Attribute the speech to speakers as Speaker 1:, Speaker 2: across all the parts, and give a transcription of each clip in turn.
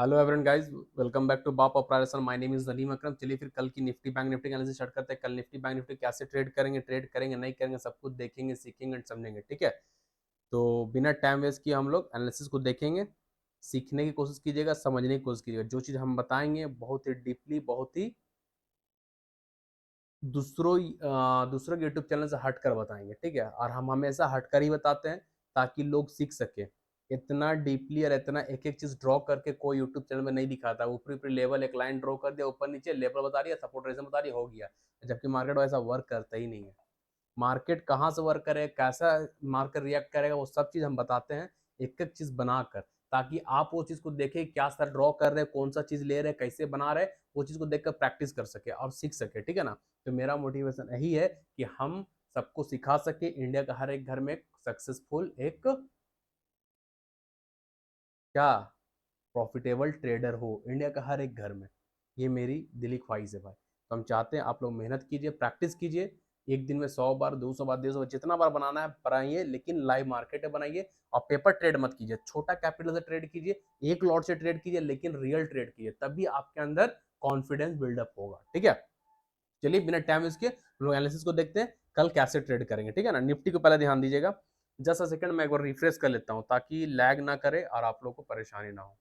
Speaker 1: Hello everyone guys, welcome back to बाप operation. My name is Nadeem Akram. चलिए फिर कल की निफ्टी बैंक निफ्टी का एनालिसिस स्टार्ट करते हैं। कल निफ्टी बैंक निफ्टी कैसे ट्रेड करेंगे नहीं करेंगे, सब कुछ देखेंगे, सीखेंगे एंड समझेंगे। ठीक है, तो बिना टाइम वेस्ट किए हम लोग एनालिसिस को देखेंगे। सीखने की कोशिश कीजिएगा, समझने की कोशिश कीजिएगा। जो चीज़ हम बताएंगे बहुत ही डीपली, बहुत ही दूसरों के यूट्यूब चैनल से हटकर बताएंगे। ठीक है, और हम हमेशा हटकर ही बताते हैं ताकि लोग सीख सके। इतना डीपली और इतना एक एक चीज ड्रॉ करके कोई यूट्यूब चैनल में नहीं दिखाता। ऊपरी ऊपरी लेवल एक लाइन ड्रॉ कर दिया, ऊपर नीचे लेवल बता दिया, सपोर्ट रेजिस्टेंस बता दिया, हो गया। जबकि मार्केट वैसा वर्क करता ही नहीं है। मार्केट कहाँ से वर्क करेगा, कैसा मार्केट रिएक्ट करेगा, वो सब चीज हम बताते हैं एक एक चीज बनाकर, ताकि आप वो चीज को देखें क्या सर ड्रॉ कर रहे हैं, कौन सा चीज ले रहे हैं, कैसे बना रहे हैं, वो चीज को देखकर प्रैक्टिस कर सके और सीख सके। ठीक है ना। तो मेरा मोटिवेशन यही है कि हम सबको सिखा सके, इंडिया का हर एक घर में सक्सेसफुल एक क्या प्रॉफिटेबल ट्रेडर हो, इंडिया का हर एक घर में। ये मेरी दिली ख्वाहिश है भाई। तो हम चाहते हैं आप लोग मेहनत कीजिए, प्रैक्टिस कीजिए। एक दिन में 100 बार, 200 बार, 150 बार, जितना बार बनाना है बनाइए, लेकिन लाइव मार्केट में बनाइए। और पेपर ट्रेड मत कीजिए, छोटा कैपिटल से ट्रेड कीजिए, एक लॉट से ट्रेड कीजिए, लेकिन रियल ट्रेड कीजिए, तभी आपके अंदर कॉन्फिडेंस बिल्डअप होगा। ठीक है, चलिए बिना टाइम इसके लोग एनालिसिस को देखते हैं कल कैसे ट्रेड करेंगे। ठीक है ना। निफ्टी को पहले ध्यान दीजिएगा। जस्ट अ सेकंड, मैं एक बार रिफ्रेश कर लेता हूं ताकि लैग ना करे और आप लोग को परेशानी ना हो।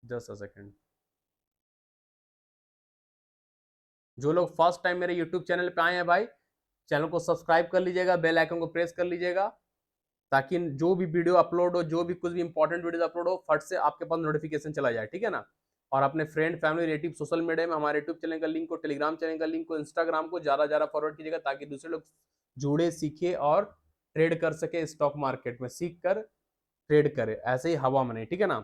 Speaker 1: Just a second. जो लोग फर्स्ट टाइम मेरे यूट्यूब चैनल पे आए हैं भाई, चैनल को सब्सक्राइब कर लीजिएगा, बेल आइकन को प्रेस कर लीजिएगा, ताकि जो भी वीडियो अपलोड हो, जो भी कुछ भी इंपॉर्टेंट वीडियो अपलोड हो, फट से आपके पास नोटिफिकेशन चला जाए। ठीक है ना। और अपने friend family relative social media में हमारे यूट्यूब चैनल का लिंक को, टेलीग्राम चैनल का लिंक को, इंस्टाग्राम को ज्यादा ज्यादा फॉरवर्ड कीजिएगा, ताकि दूसरे लोग जुड़े, सीखे और ट्रेड कर सके। स्टॉक मार्केट में सीख कर ट्रेड करे, ऐसे ही हवा में नहीं। ठीक है ना।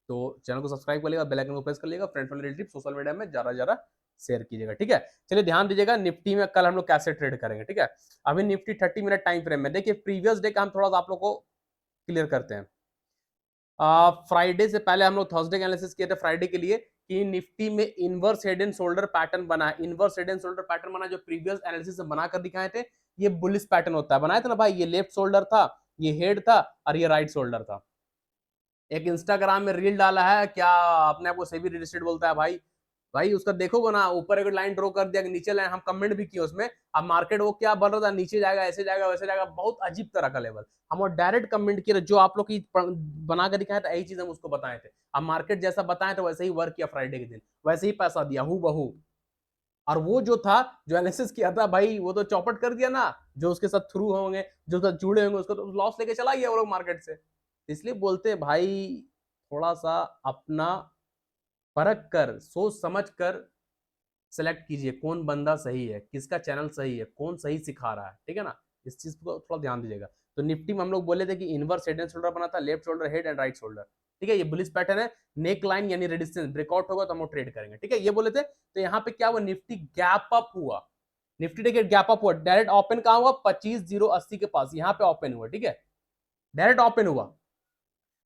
Speaker 1: तो चैनल को सब्सक्राइब कर लिएगा, बेल आइकन को प्रेस कर लिएगा, friend family relative social media में ज्यादा ज्यादा शेयर कीजिएगा। ठीक है, चलिए ध्यान दीजिएगा निफ्टी में कल हम लोग कैसे ट्रेड करेंगे। ठीक है, अभी निफ्टी 30 मिनट टाइम फ्रेम में देखिए, प्रीवियस डे का हम थोड़ा सा आप लोग को क्लियर करते हैं। फ्राइडे से पहले हम लोग थर्सडे का एनालिसिस किए थे फ्राइडे के लिए, कि निफ्टी में inverse head and shoulder pattern बना है। Inverse head and shoulder pattern बना जो प्रीवियस एनालिसिस में बनाकर दिखाए थे। ये बुलिश पैटर्न होता है, बनाए थे ना भाई। ये लेफ्ट शोल्डर था, ये हेड था, और ये राइट शोल्डर था। एक इंस्टाग्राम में रील डाला है, क्या अपने आप को सेबी रियल एस्टेट बोलता है भाई। भाई उसका देखोगे ना, ऊपर एक लाइन ड्रॉ कर दिया, नीचे लाइन, हम कमेंट भी किए उसमें। अब मार्केट वो क्या बन रहा था, नीचे जाएगा, ऐसे जाएगा, वैसे जाएगा, बहुत अजीब तरह का लेवल। हम और डायरेक्ट कमेंट किए, जो आप लोग की बना कर दिखाया था, यही चीज हम उसको बताए थे। अब मार्केट जैसा बताए तो वैसे ही वर्क किया फ्राइडे के दिन, वैसे ही पैसा दिया हूँ बहू। और वो जो था, जो एनालिसिस किया था भाई, वो तो चौपट कर दिया ना। जो उसके साथ थ्रू होंगे, जो उसके साथ जुड़े होंगे, उसको तो लॉस लेके चला गया वो लोग मार्केट से। इसलिए बोलते हैं भाई, थोड़ा सा अपना परख कर, सोच समझ कर सेलेक्ट कीजिए कौन बंदा सही है, किसका चैनल सही है, कौन सही सिखा रहा है। ठीक है ना। इस चीज को थोड़ा ध्यान दीजिएगा। तो निफ्टी में हम लोग बोले थे कि इनवर्स हेड एंड शोल्डर बना था, left shoulder, head and right shoulder. ठीक है, ये बुलिश पैटर्न है। नेक लाइन यानी रेजिस्टेंस ब्रेकआउट होगा तो हम लोग ट्रेड करेंगे। ठीक है, ये बोले थे। तो यहाँ पे क्या हुआ, निफ्टी गैप अप हुआ। निफ्टी देखिए गैप अप हुआ, डायरेक्ट ओपन कहां हुआ, 25,080 के पास, यहाँ पे ओपन हुआ। ठीक है, डायरेक्ट ओपन हुआ।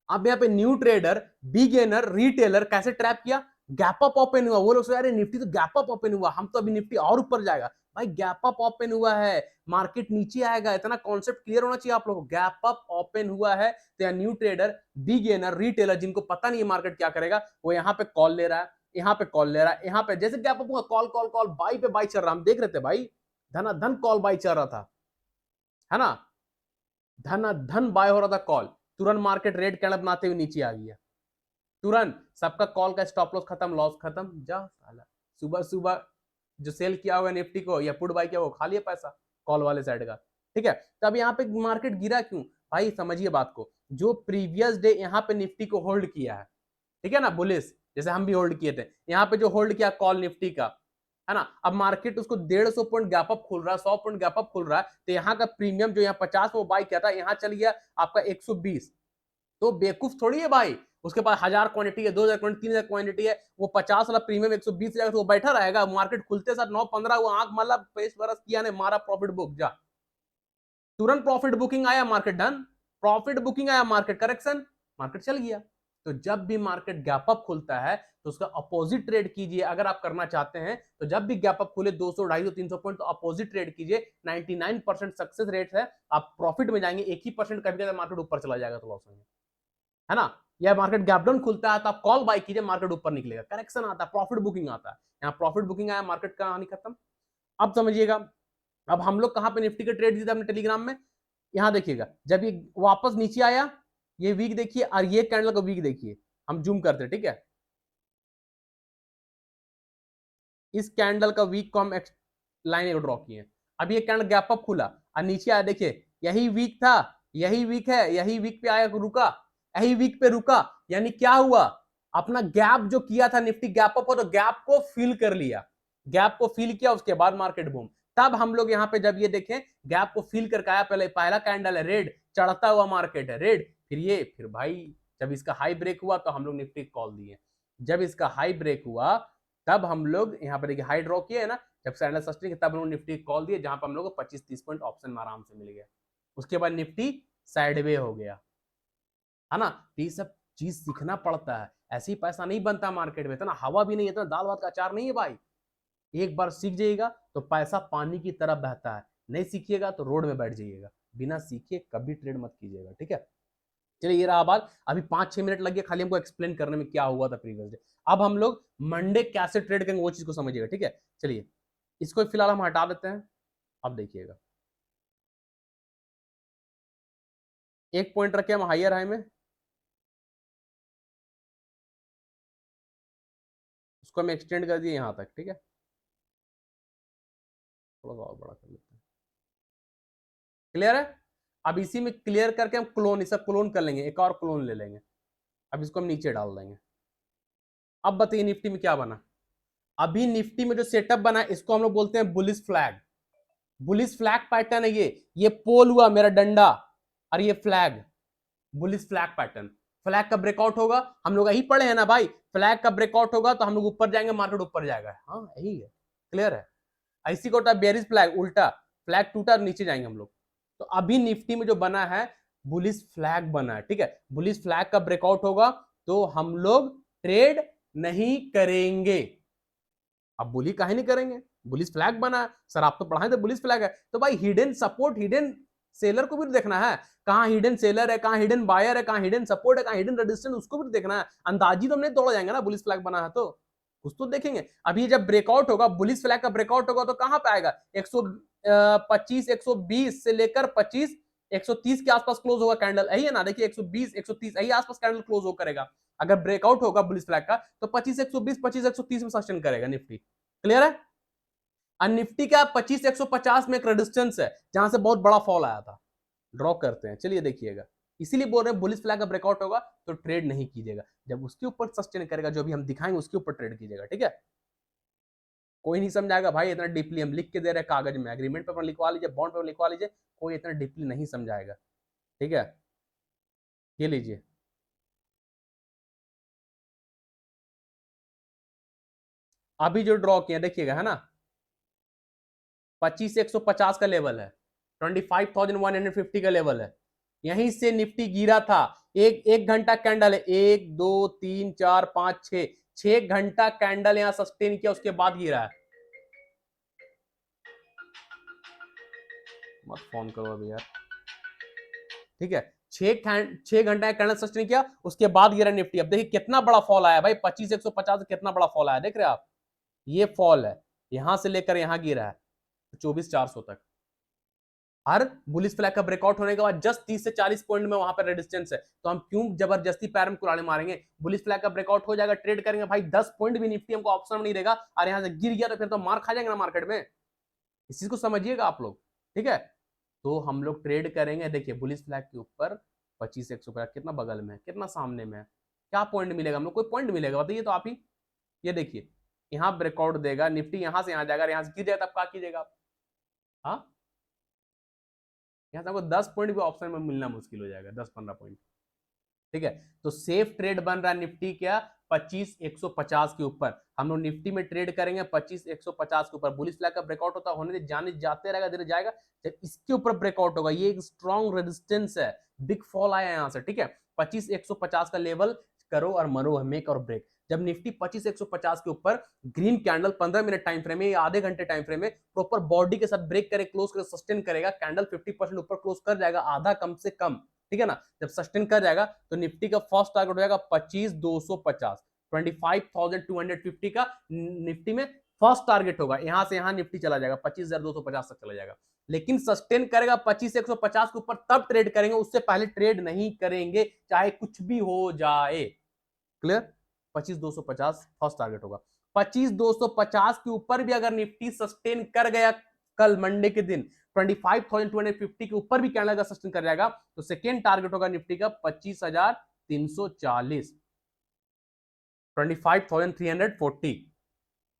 Speaker 1: अब यहाँ पे न्यू ट्रेडर, बिगेनर, रिटेलर कैसे ट्रैप किया, गैप अप ओपन हुआ। वो लोग सोच रहे निफ्टी तो गैप अप ओपन हुआ, हम तो अभी निफ्टी और ऊपर जाएगा। भाई गैप अप ओपन हुआ है, मार्केट नीचे आएगा, इतना कॉन्सेप्ट क्लियर होना चाहिए आप लोगों को। गैप अप ओपन हुआ है तो यहाँ न्यू ट्रेडर, बिगेनर, रिटेलर, जिनको पता नहीं है मार्केट क्या करेगा, वो यहाँ पे कॉल ले रहा है, यहाँ पे कॉल ले रहा है, यहाँ पे जैसे गैप अप हुआ, कॉल कॉल कॉल, बाई पे बाई चल रहा, हम देख रहे थे भाई। धनाधन कॉल बाई चल रहा था, है ना। धनाधन बाय हो रहा था कॉल। तुरंत मार्केट रेड कैंडल बनाते हुए नीचे आ गया, तुरंत सबका कॉल का स्टॉप लॉस खत्म, लॉस खत्म, जा साला। सुबह सुबह जो सेल किया हुआ निफ्टी को या पुट बाय किया, वो खा लिया पैसा कॉल वाले साइड का। ठीक है, तो अब यहाँ पे मार्केट गिरा क्यों भाई, समझिए बात को। जो प्रीवियस डे यहाँ पे निफ्टी को होल्ड किया है, ठीक है ना, बुलिस, जैसे हम भी होल्ड किए थे, यहाँ पे जो होल्ड किया कॉल निफ्टी का, है ना। अब मार्केट उसको 150 पॉइंट गैप अप खुल रहा है, 100 पॉइंट गैप अप खुल रहा है, तो यहाँ का प्रीमियम जो यहाँ 50 में बाई किया था, यहाँ चल गया आपका 120। तो बेवकूफ थोड़ी है भाई, उसके पास 1000 क्वांटिटी है, 2000 क्वांटिटी, 3000 क्वांटिटी है, वो 50 वाला प्रीमियम 120 जाएगा तो वो बैठा रहेगा। मार्केट खुलते साथ 9:15 वो आंख माला, पेश बरस किया ने मारा, प्रॉफिट बुक जा, तुरंत प्रॉफिट बुकिंग आया, मार्केट डन। प्रॉफिट बुकिंग आया, मार्केट करेक्शन, मार्केट चल गया। तो जब भी मार्केट गैप अप खुलता है तो उसका अपोजिट ट्रेड कीजिए। अगर आप करना चाहते हैं तो जब भी गैप अप खुले 200, 250, 300 पॉइंट तो अपोजिट ट्रेड कीजिए। 99% सक्सेस रेट है, आप प्रॉफिट में जाएंगे। 1% कभी कभी मार्केट ऊपर चला जाएगा तो लॉस होंगे, है ना। या मार्केट गैप डाउन खुलता है तो आप कॉल बाय कीजिए, मार्केट ऊपर निकलेगा, करेक्शन आता है, प्रॉफिट बुकिंग आता है। यहाँ प्रॉफिट बुकिंग आया, मार्केट का कहानी खत्म। अब समझिएगा, अब हम लोग कहां पे निफ्टी के ट्रेड दिए थे अपने टेलीग्राम में, यहां देखिएगा, जब ये वापस नीचे आया, ये वीक देखिए और ये कैंडल का वीक देखिए, हम जूम करते हैं, ठीक है। इस कैंडल का वीक को हम लाइन ड्रॉ किए। अब ये कैंडल गैप अप खुला और नीचे आया, देखिए यही वीक था, यही वीक है, यही वीक पे आया, रुका, यही वीक पे रुका, यानी क्या हुआ, अपना गैप जो किया था निफ्टी गैप अप हो तो गैप को फिल कर लिया, गैप को फिल किया, उसके बाद मार्केट बूम। तब हम लोग यहाँ पे जब ये देखें गैप को फिल करके आया, पहले पहला कैंडल है रेड, चढ़ता हुआ मार्केट है रेड, फिर ये, फिर भाई जब इसका हाई ब्रेक हुआ तो हम लोग निफ्टी कॉल दिए। जब इसका हाई ब्रेक हुआ तब हम लोग यहाँ पर देखिए हाई ड्रॉ किए है ना, जब कैंडल सस्टेन तब हम लोग निफ्टी कॉल दिए, जहां पर हम लोग को 25-30 पॉइंट ऑप्शन में आराम से मिल गया। उसके बाद निफ्टी साइडवे हो गया, है ना। तो ये सब चीज सीखना पड़ता है, ऐसे ही पैसा नहीं बनता मार्केट में, इतना हवा भी नहीं है, इतना दाल भात का अचार नहीं है भाई। एक बार सीख जाइएगा तो पैसा पानी की तरह बहता है, नहीं सीखिएगा तो रोड में बैठ जाइएगा, बिना सीखे कभी ट्रेड मत कीजिएगा, ठीक है। चलिए ये रहा बात, अभी 5-6 मिनट लग गया खाली हमको एक्सप्लेन करने में क्या हुआ था प्रीवियस डे। अब हम लोग मंडे कैसे ट्रेड करेंगे वो चीज को समझिएगा, ठीक है। चलिए इसको फिलहाल हम हटा देते हैं। अब देखिएगा, एक पॉइंट रखे हम हायर हाई में, उसको हम एक्सटेंड कर दिए यहां तक, ठीक है। थोड़ा सा और बड़ा कर लेते हैं, क्लियर है। अब इसी में क्लियर करके हम क्लोन, इसे क्लोन कर लेंगे, एक और क्लोन ले लेंगे। अब इसको हम नीचे डाल देंगे। अब बताइए निफ्टी में क्या बना। अभी निफ्टी में जो सेटअप बना है इसको हम लोग बोलते हैं bullish flag. Bullish flag pattern है ये पोल हुआ मेरा डंडा और ये flag, bullish flag pattern. Flag का ब्रेकआउट होगा, हम लोग यही पढ़े हैं ना भाई, फ्लैग का ब्रेकआउट होगा तो हम लोग ऊपर जाएंगे, मार्केट ऊपर जाएगा, हाँ यही है, क्लियर है। ऐसी को होता है बेरिश फ्लैग, उल्टा फ्लैग टूटा नीचे जाएंगे हम लोग। तो अभी निफ्टी में जो बना है बुलिश फ्लैग बना है, ठीक है। बुलिश फ्लैग का ब्रेकआउट होगा तो हम लोग ट्रेड नहीं करेंगे। अब बुली काहे नहीं करेंगे, बुलिश फ्लैग बना है सर, आप तो पढ़ाए थे बुलिश फ्लैग है, तो भाई हिडन सपोर्ट, हिडन सेलर को भी देखना है, कहां हिडन सेलर है, कहां हिडन बायर है, कहां हिडन सपोर्ट है, कहां हिडन रेजिस्टेंस, उसको भी देखना है। अंदाजी तो हम नहीं तोड़ा जाएंगे ना, बुलिश फ्लैग बना है तो कुछ तो देखेंगे। अभी जब ब्रेकआउट होगा, बुलिश फ्लैग का ब्रेकआउट होगा तो कहां पे आएगा, 125, 120 से लेकर 25, 130 के आसपास क्लोज होगा कैंडल, यही है ना, देखिए 120, 130 यही आसपास कैंडल क्लोज हो करेगा। अगर ब्रेकआउट होगा बुलिश फ्लैग का तो 25, 120, 25, 130 में सस्टेन करेगा निफ्टी, क्लियर है। और निफ्टी का 25, 150 में एक रेजिस्टेंस है जहां से बहुत बड़ा फॉल आया था, ड्रॉ करते हैं, चलिए देखिएगा। इसीलिए बोल रहे हैं बुलिश फ्लैग का ब्रेकआउट होगा तो ट्रेड नहीं कीजिएगा, जब उसके ऊपर सस्टेन करेगा जो भी हम दिखाएंगे उसके ऊपर ट्रेड कीजिएगा, ठीक है। कोई नहीं समझाएगा भाई, इतना डीपली हम लिख के दे रहे हैं कागज में, एग्रीमेंट पेपर लिखवा लीजिए, बॉन्ड पेपर लिखवा लीजिए, कोई इतना डीपली नहीं समझाएगा, ठीक है। ये लीजिए, अभी जो ड्रॉ किया देखिएगा, है ना, 25 से 150 का लेवल है, 25,150 का लेवल है, यहीं से निफ्टी गिरा था। एक घंटा कैंडल है, 1 2 3 4 5 6, 6 घंटा कैंडल यहां सस्टेन किया, उसके बाद गिरा है। मत फोन करो अभी यार, ठीक है। 6 घंटा कैंडल सस्टेन किया, उसके बाद गिरा निफ्टी। अब देखिए कितना बड़ा फॉल आया भाई, 25 150 कितना बड़ा फॉल आया, देख रहे हैं आप, ये फॉल है, यहां से लेकर यहां गिरा है 24,400 तक। हर बुलिश फ्लैग का ब्रेकआउट होने के बाद जस्ट 30 से 40 पॉइंट में वहां पर रेजिस्टेंस है, तो हम क्यों जबरदस्ती पैर में कुल्हाड़ी मारेंगे। बुलिश फ्लैग का ब्रेकआउट हो जाएगा, ट्रेड करेंगे भाई, 10 पॉइंट भी निफ्टी हमको ऑप्शन में नहीं देगा, और यहां से गिर गया तो फिर तो मार खा जाएंगे ना मार्केट में। इस चीज को समझिएगा आप लोग, ठीक है। तो हम लोग ट्रेड करेंगे, देखिए बुलिश फ्लैग के ऊपर 25 150 कितना बगल में है, कितना सामने में है, क्या पॉइंट मिलेगा हम लोग, कोई पॉइंट मिलेगा बताइए तो आप ही। ये देखिए यहाँ ब्रेकआउट देगा निफ्टी, यहां से यहां जाएगा, यहां से गिर जाएगा तब क्या कीजिएगा आप, हाँ, यहाँ से आपको 10 पॉइंट भी ऑप्शन में मिलना मुश्किल हो जाएगा, 10-15 पॉइंट, ठीक है। तो सेफ ट्रेड बन रहा है निफ्टी क्या, 25 150 के ऊपर। हम लोग निफ्टी में ट्रेड करेंगे 25 150 के ऊपर। बुलिश फ्लैग का ब्रेकआउट होता होने दे, जाने जाते रहेगा, धीरे जाएगा, जब इसके ऊपर ब्रेकआउट होगा, ये एक स्ट्रॉन्ग रेजिस्टेंस है, बिग फॉल आया यहाँ से, ठीक है। 25 150 का लेवल करो और मरो, मेक और ब्रेक। जब निफ्टी 25,150 के ऊपर green candle 15 minute time frame में या आधे घंटे टाइम फ्रेम में प्रॉपर बॉडी के साथ ब्रेक करे, क्लोज करे, सस्टेन करेगा, कैंडल 50% ऊपर क्लोज कर जाएगा, आधा कम से कम, ठीक है ना। जब सस्टेन कर जाएगा तो निफ्टी का फर्स्ट टारगेट हो जाएगा 25,250, 25,250 का निफ्टी में फर्स्ट टारगेट होगा। यहां से यहां निफ्टी चला जाएगा 25,250 तक चला जाएगा, लेकिन सस्टेन करेगा 25,150 के ऊपर तब ट्रेड करेंगे, उससे पहले ट्रेड नहीं करेंगे, चाहे कुछ भी हो जाए। क्लियर? 25,250 फर्स्ट टारगेट होगा। 25,250 के ऊपर भी अगर निफ्टी सस्टेन कर गया कल मंडे के दिन 25,250 के ऊपर भी कैंडल का सस्टेन कर जाएगा तो सेकेंड टारगेट होगा निफ्टी का 25,340, 25,340,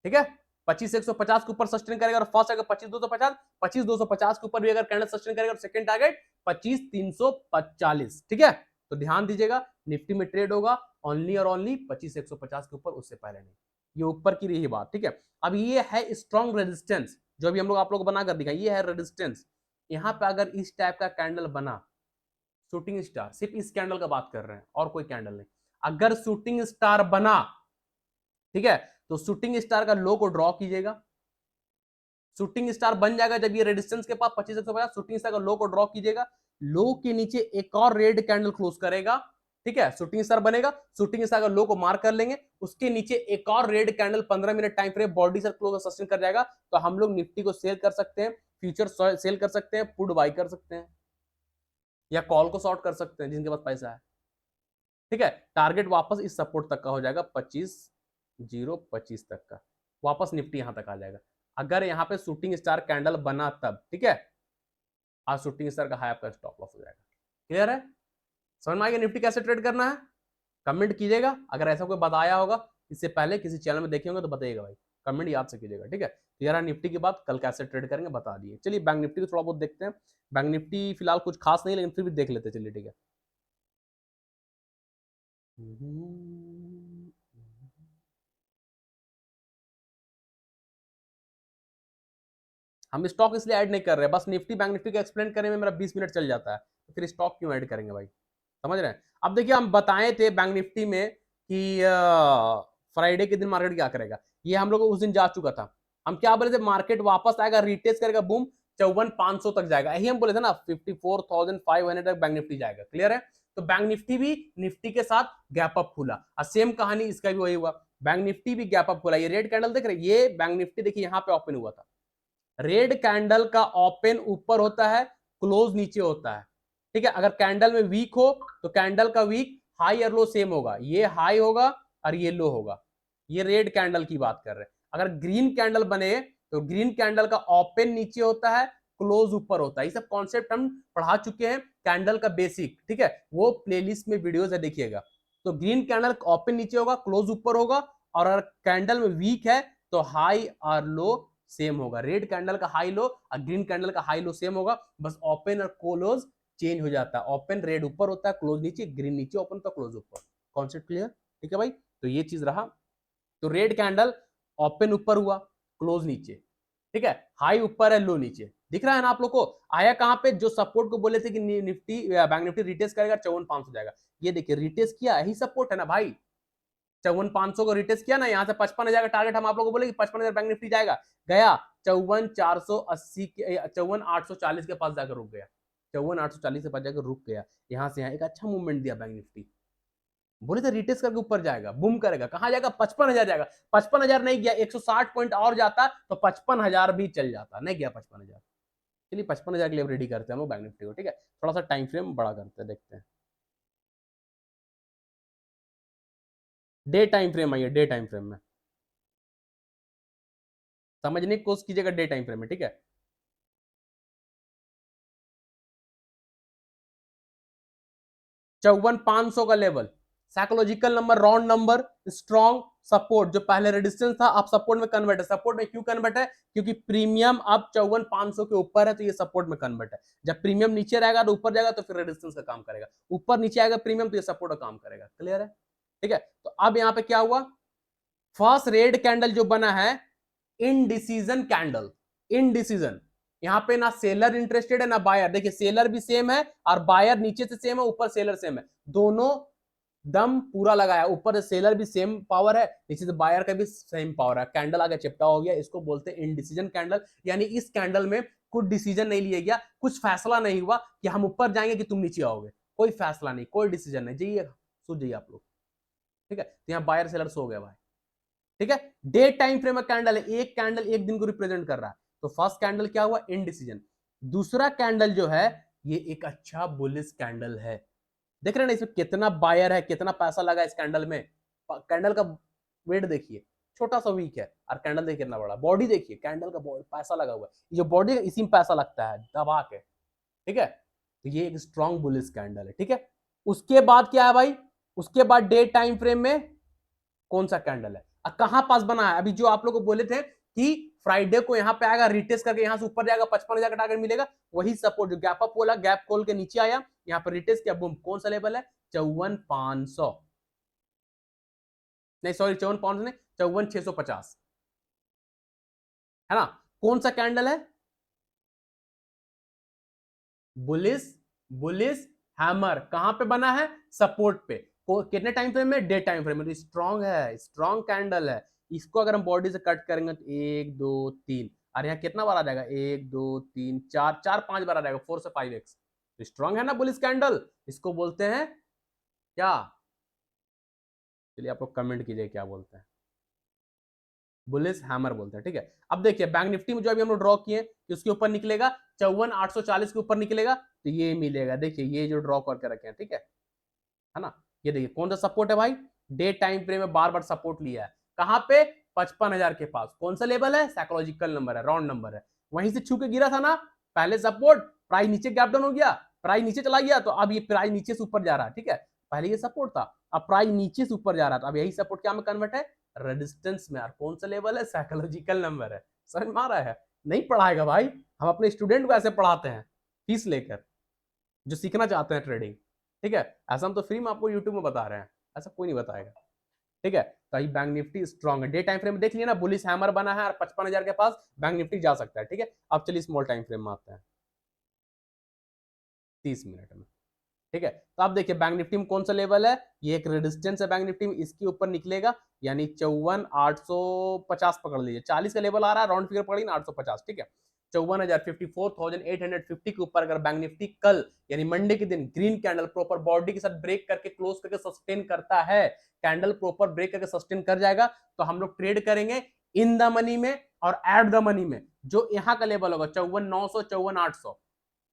Speaker 1: ठीक है। 25,150 के ऊपर सस्टेन करेगा और फर्स्ट आएगा 25,250, 25,250 के ऊपर भी अगर कैंडल सस्टेन करेगा तो सेकंड टारगेट 25,340, ठीक है। तो ध्यान दीजिएगा, निफ्टी में ट्रेड होगा ओनली और ओनली 25,150 के ऊपर, उससे पहले नहीं। ये ऊपर की रही बात, ठीक है। अब ये है स्ट्रॉन्ग रेजिस्टेंस जो अभी हम लोग आप लोग बना कर दिखाई, ये है रेजिस्टेंस। यहां पे अगर इस टाइप का कैंडल बना, शूटिंग स्टार, सिर्फ इस कैंडल का बात कर रहे हैं और कोई कैंडल नहीं, अगर शूटिंग स्टार बना, ठीक है, तो शूटिंग स्टार का लो को ड्रॉ कीजिएगा। शूटिंग स्टार बन जाएगा जब ये रेजिस्टेंस के पास 25,150, शूटिंग स्टार का लो को ड्रॉ कीजिएगा, लो के नीचे एक और रेड कैंडल क्लोज करेगा, ठीक है, शूटिंग स्टार बनेगा, शूटिंग स्टार का लो को मार्क कर लेंगे, उसके नीचे एक और red candle 15 minute time frame body से क्लोज सस्टेन कर जाएगा, तो हम लोग निफ्टी को सेल कर सकते हैं, फ्यूचर सेल कर सकते हैं, पुट बाई कर सकते हैं, या कॉल को शॉर्ट कर सकते हैं जिनके पास पैसा है, ठीक है। टारगेट वापस इस सपोर्ट तक का हो जाएगा 25,025 तक का, वापस निफ्टी यहां तक आ जाएगा अगर यहां पे शूटिंग स्टार कैंडल बना तब, ठीक है। आज शूटिंग स्टार का हाई आपका स्टॉप लॉस हो जाएगा। क्लियर है? समझ में आ गया निफ्टी कैसे ट्रेड करना है? कमेंट कीजिएगा अगर ऐसा कोई बताया होगा इससे पहले किसी चैनल में देखे होंगे तो बताइएगा भाई, कमेंट याद से कीजिएगा, ठीक है। तो यार निफ्टी की बात कल कैसे ट्रेड करेंगे बता दिए। चलिए बैंक निफ्टी को थोड़ा बहुत देखते हैं। बैंक निफ्टी फिलहाल कुछ खास नहीं लेकिन फिर भी देख लेते हैं, चलिए ठीक है। हम स्टॉक इसलिए ऐड नहीं कर रहे, बस निफ्टी बैंक निफ्टी का एक्सप्लेन करने में मेरा 20 मिनट चल जाता है, तो फिर स्टॉक क्यों ऐड करेंगे भाई, समझ रहे हैं। अब देखिए हम बताए थे बैंक निफ्टी में कि फ्राइडे के दिन मार्केट क्या करेगा, ये हम लोग उस दिन जा चुका था। हम क्या बोले थे, मार्केट वापस आएगा, रिटेस्ट करेगा, बूम 54,500 तक जाएगा, यही हम बोले थे ना, 54,500 तक बैंक निफ्टी जाएगा। क्लियर है? तो बैंक निफ्टी भी निफ्टी के साथ गैप अप खुला और सेम कहानी इसका भी वही हुआ, बैंक निफ्टी भी गैप अप खुला। ये रेड कैंडल देख रहे हैं, ये बैंक निफ्टी देखिए यहाँ पे ओपन हुआ था, रेड कैंडल का ओपन ऊपर होता है, क्लोज नीचे होता है, ठीक है। अगर कैंडल में वीक हो तो कैंडल का वीक हाई और लो सेम होगा, ये हाई होगा और ये लो होगा, ये रेड कैंडल की बात कर रहे हैं। अगर ग्रीन कैंडल बने तो ग्रीन कैंडल का ओपन नीचे होता है, क्लोज ऊपर होता है। ये सब कॉन्सेप्ट हम पढ़ा चुके हैं, कैंडल का बेसिक, ठीक है, वो प्लेलिस्ट में वीडियोस है, देखिएगा। तो ग्रीन कैंडल ओपन नीचे होगा, क्लोज ऊपर होगा, और अगर कैंडल में वीक है तो हाई और लो सेम होगा। रेड कैंडल का हाई लो और ग्रीन कैंडल का हाई लो सेम होगा, बस ओपन और क्लोज चेंज हो जाता है। ओपन रेड ऊपर होता है, क्लोज नीचे, ग्रीन नीचे, ओपन तो क्लोज ऊपर। Concept clear? ठीक है भाई, तो ये चीज रहा। तो रेड कैंडल ओपन ऊपर हुआ, क्लोज नीचे, ठीक है, हाई ऊपर है, लो नीचे, दिख रहा है ना आप लोग को। आया कहां पे, जो सपोर्ट को बोले थे कि निफ्टी बैंक निफ्टी रिटेस्ट करेगा 54,500 जाएगा, ये देखिए रिटेस्ट किया, यही सपोर्ट है ना भाई। 54,500 को रिटेस्ट किया ना, यहां से 55,000 का टारगेट हम आप लोगों को बोले कि 55,000 बैंक निफ्टी जाएगा, गया 54,480 के 54,840 के पास जाकर रुक गया, 54,840 के पास जाकर रुक गया। यहां से यहां एक अच्छा मूवमेंट दिया बैंक निफ्टी, बोले थे रिटेस्ट करके ऊपर जाएगा, बूम करेगा, कहां जाएगा, 55,000 जाएगा। 55,000 नहीं गया, 160 पॉइंट और जाता तो 55,000 भी चल जाता, नहीं गया 55,000। चलिए 55,000 के लिए रेडी करते हैं हम लोग बैंक निफ्टी को, ठीक है। थोड़ा सा टाइम फ्रेम बड़ा करते हैं, देखते हैं। डे टाइम फ्रेम आइए, डे टाइम फ्रेम में समझने की कोशिश कीजिएगा, डे टाइम फ्रेम में, ठीक है। 54,500 का level, psychological number, round number, strong support, जो पहले रेजिस्टेंस था अब सपोर्ट में कन्वर्ट है। सपोर्ट में क्यों कन्वर्ट है, क्योंकि प्रीमियम अब 54,500 के ऊपर है तो ये सपोर्ट में कन्वर्ट है। जब प्रीमियम नीचे रहेगा तो ऊपर जाएगा तो फिर रेजिस्टेंस का काम करेगा, ऊपर नीचे आएगा प्रीमियम तो ये सपोर्ट का काम करेगा। क्लियर है? ठीक है, तो अब यहां पे क्या हुआ, फर्स्ट रेड कैंडल जो बना है, इनडिसीजन कैंडल, इनडिसीजन, यहां पे ना सेलर इंटरेस्टेड है ना बायर। देखिए सेलर भी सेम है और बायर नीचे से सेम है, ऊपर सेलर सेम है, दोनों दम पूरा लगाया, ऊपर से सेलर भी सेम पावर है, नीचे से बायर का भी सेम पावर है, कैंडल आगे चिपटा हो गया, इसको बोलते हैं इनडिसीजन कैंडल। यानी इस कैंडल में कुछ डिसीजन नहीं लिया गया, कुछ फैसला नहीं हुआ कि हम ऊपर जाएंगे कि तुम नीचे आओगे, कोई फैसला नहीं, कोई डिसीजन नहीं। जाइए सोच जाइए आप लोग, ठीक है। तो यहाँ बायर सेलर सो गया भाई, ठीक है। डे टाइम फ्रेम में कैंडल है, एक कैंडल एक दिन को रिप्रेजेंट कर रहा है, तो फर्स्ट कैंडल क्या हुआ, इनडिसीजन। दूसरा कैंडल जो है ये एक अच्छा बुलिश कैंडल है, देख रहे हैं ना इसमें कितना बायर है, कितना पैसा लगा इस कैंडल में। कैंडल का वेट देखिए, छोटा सा वीक है, और कैंडल देखिए कितना बड़ा, बॉडी देखिए, कैंडल का बॉडी पैसा लगा हुआ है, ये जो बॉडी है इसी में पैसा लगता है दबा के, ठीक है। तो ये एक स्ट्रॉन्ग बुलिश कैंडल है, ठीक है। उसके बाद क्या है भाई, उसके बाद डे टाइम फ्रेम में कौन सा कैंडल है, कहां पास बना है, अभी जो आप लोग को बोले थे कि फ्राइडे को यहां पे आएगा, रिटेस्ट करके यहां से ऊपर जाएगा, 55,000 का टारगेट मिलेगा, वही सपोर्ट जो गैप अप बोला, गैप खोल के नीचे आया, यहां पर रिटेस्ट किया, बूम, कौन सा लेवल है, 54,500, नहीं सॉरी 54,500 नहीं, 54,650, है ना। कौन सा कैंडल है, बुलिश, बुलिश हैमर, कहां पे बना है, सपोर्ट पे, कितने टाइम फ्रेम में, डे टाइम फ्रेम में, स्ट्रॉन्ग है, स्ट्रॉन्ग कैंडल है। इसको अगर हम बॉडी से कट करेंगे तो 1 2 3, और यहाँ कितना बार आ जाएगा, 1 2 3 4 4 5 बार आ जाएगा, 4 से 5x, तो स्ट्रॉन्ग है ना बुलिश कैंडल, इसको बोलते हैं क्या, चलिए आप लोग कमेंट कीजिए क्या बोलते हैं, बुलिश हैमर बोलते हैं, ठीक है। अब देखिए बैंक निफ्टी में जो अभी हम लोग ड्रॉ किए कि उसके ऊपर निकलेगा 54,840 के ऊपर निकलेगा, तो ये मिलेगा, देखिए ये जो ड्रॉ करके रखे हैं, ठीक है ना। ये देखिए कौन सा सपोर्ट है भाई, डे टाइम फ्रेम में बार बार सपोर्ट लिया है, कहां पे, 55,000 के पास, कौन सा लेवल है, साइकोलॉजिकल नंबर है, राउंड नंबर है, वहीं से छू के गिरा था ना, पहले सपोर्ट, प्राइस नीचे गैप डाउन हो गया, प्राइस नीचे चला गया, तो अब ये प्राइस नीचे से ऊपर जा रहा है, ठीक है। पहले ये सपोर्ट था, अब प्राइस नीचे से ऊपर जा रहा था, अब यही सपोर्ट क्या में कन्वर्ट है, रेजिस्टेंस में, और कौन सा लेवल है, साइकोलॉजिकल नंबर है, समझ में आ रहा है। नहीं पढ़ाएगा भाई, हम अपने स्टूडेंट को ऐसे पढ़ाते हैं फीस लेकर, जो सीखना चाहते हैं ट्रेडिंग, ठीक है। ऐसा हम तो फ्री में आपको यूट्यूब में बता रहे हैं, ऐसा कोई नहीं बताएगा, ठीक है। तो ये बैंक निफ्टी स्ट्रॉन्ग है, डे टाइम फ्रेम देख लिया ना, बुलिश हैमर बना है और 55,000 के पास बैंक निफ्टी जा सकता है, ठीक है। अब चलिए स्मॉल टाइम फ्रेम में आते हैं, 30 मिनट में, ठीक है। तो आप देखिए बैंक निफ्टी में कौन सा लेवल है, ये एक रेजिस्टेंस है बैंक निफ्टी में, इसके ऊपर निकलेगा, यानी 54,850 पकड़ लीजिए, 40 का लेवल आ रहा है, राउंड फिगर पकड़िए ना, 850, ठीक है। 54,850 के ऊपर अगर बैंक निफ्टी कल यानी मंडे के दिन ग्रीन कैंडल प्रॉपर बॉडी के साथ ब्रेक करके क्लोज करके सस्टेन करता है, कैंडल प्रॉपर ब्रेक करके सस्टेन कर जाएगा, तो हम लोग ट्रेड करेंगे इन द मनी में और एट द मनी में, जो यहाँ का लेवल होगा 54,900 54,800,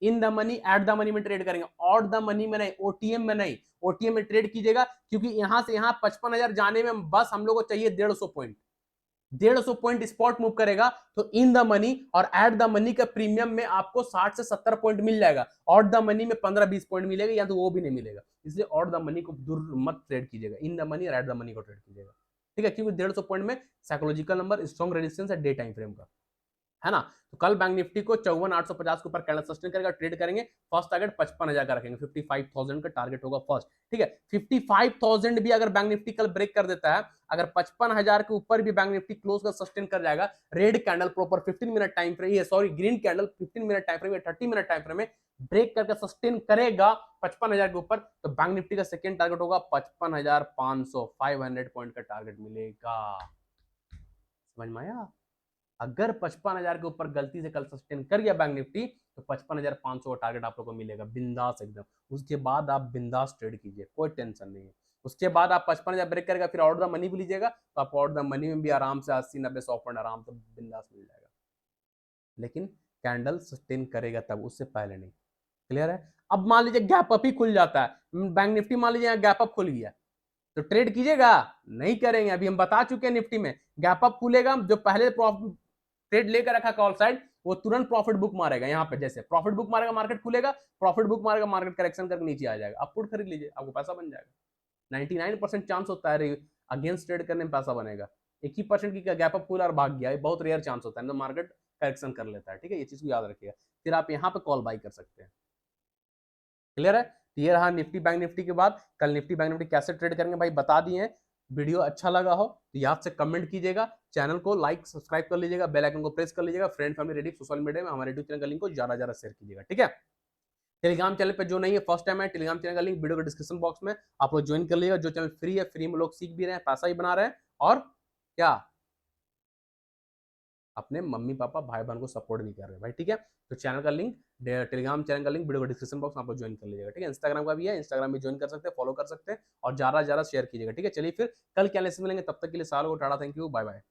Speaker 1: in the money at the money में ट्रेड करेंगे, ऑट द मनी में नहीं, ओटीएम में नहीं, ओटीएम में ट्रेड कीजिएगा, क्योंकि यहां से यहां 55,000 जाने में बस हम लोग को चाहिए 150 पॉइंट, 150 पॉइंट स्पॉट मूव करेगा, तो इन द मनी और एट द मनी का प्रीमियम में आपको 60 से 70 पॉइंट मिल जाएगा, ऑट द मनी में 15-20 पॉइंट मिलेगा, या तो वो भी नहीं मिलेगा, इसलिए ऑट द मनी को दूर मत ट्रेड कीजिएगा, इन द मनी और एट द मनी को ट्रेड कीजिएगा, ठीक है। क्योंकि 150 पॉइंट में साइकोलॉजिकल नंबर स्ट्रॉन्ग रेजिस्टेंस है डे टाइम फ्रेम का, है ना। तो कल बैंक निफ्टी को 54,850 के ऊपर कैंडल सस्टेन करेगा, ट्रेड करेंगे, फर्स्ट टारगेट 55,000 का रखेंगे, 55,000 का टारगेट होगा फर्स्ट, ठीक है। 55,000 भी अगर बैंक निफ्टी कल ब्रेक कर देता है, अगर 55,000 के ऊपर भी बैंक निफ्टी क्लोज का सस्टेन कर जाएगा, red candle proper 15 minute time frame, ये sorry green candle 15 minute time frame, 30 minute time frame में ब्रेक करके सस्टेन करेगा 55,000 के ऊपर, तो बैंक निफ्टी का सेकंड टारगेट होगा 55,500, 500 पॉइंट का टारगेट मिलेगा, समझ में आया। अगर 55,000 के ऊपर गलती से कल सस्टेन कर गया बैंक निफ्टी, तो 55,500 का टारगेट आप लोग को मिलेगा बिंदास एकदम, उसके बाद आप बिंदास ट्रेड कीजिए, कोई टेंशन नहीं है। उसके बाद आप 55,000 ब्रेक करेगा, फिर आउट द मनी भी लीजिएगा, तो आप आउट द मनी में भी आराम से 80-90-100 पॉइंट आराम से बिंदास मिल जाएगा, लेकिन कैंडल सस्टेन करेगा तब, उससे पहले नहीं, क्लियर है। अब मान लीजिए गैप अप ही खुल जाता है, बैंक निफ्टी मान लीजिए गैप अप खुल गया, तो ट्रेड कीजिएगा, नहीं करेंगे, अभी हम बता चुके हैं निफ्टी में गैप अप खुलेगा, जो पहले ट्रेड लेकर रखा कॉल साइड, वो तुरंत प्रॉफिट बुक मारेगा, यहाँ पे जैसे प्रॉफिट बुक मारेगा मार्केट खुलेगा, प्रॉफिट बुक मारेगा मार्केट करेक्शन करके नीचे आ जाएगा, आप पुट खरीद लीजिए, आपको पैसा बन जाएगा, 99% चांस होता है अगेंस्ट ट्रेड करने में पैसा बनेगा, 1% की गैप अप खुला और भाग गया, बहुत रेयर चांस होता है, तो मार्केट करेक्शन कर लेता है, ठीक है, ये चीज को याद रखिएगा, फिर आप यहाँ पे कॉल बाई कर सकते हैं, क्लियर है। ये रहा निफ्टी बैंक निफ्टी के बाद, कल निफ्टी बैंक निफ्टी कैसे ट्रेड करेंगे भाई बता दिए हैं, वीडियो अच्छा लगा हो तो याद से कमेंट कीजिएगा, चैनल को लाइक सब्सक्राइब कर लीजिएगा, बेल आइकन को प्रेस कर लीजिएगा, friend family Reddit social media में हमारे यूट्यूब चैनल का लिंक को ज्यादा शेयर कीजिएगा, ठीक है। टेलीग्राम चैनल पे जो नहीं है, फर्स्ट टाइम है, टेलीग्राम चैनल का लिंक वीडियो के डिस्क्रिप्शन बॉक्स में आप लोग ज्वाइन कर लीजिएगा। जो चैनल फ्री है, फ्री में लोग सीख भी रहे हैं, पैसा भी बना रहे हैं, और क्या, अपने मम्मी पापा भाई बहन को सपोर्ट भी कर रहे हैं भाई, ठीक है। तो चैनल का लिंक, टेलीग्राम चैनल का लिंक वीडियो के डिस्क्रिप्शन बॉक्स में आप लोग ज्वाइन कर लीजिएगा, ठीक है। इंस्टाग्राम का भी है, इंस्टाग्राम में ज्वाइन कर सकते हैं, फॉलो कर सकते हैं, और ज्यादा से ज्यादा शेयर कीजिएगा, ठीक है। चलिए फिर कल क्या लेसन मिलेंगे, तब तक के लिए सालों को tata, thank you, bye bye.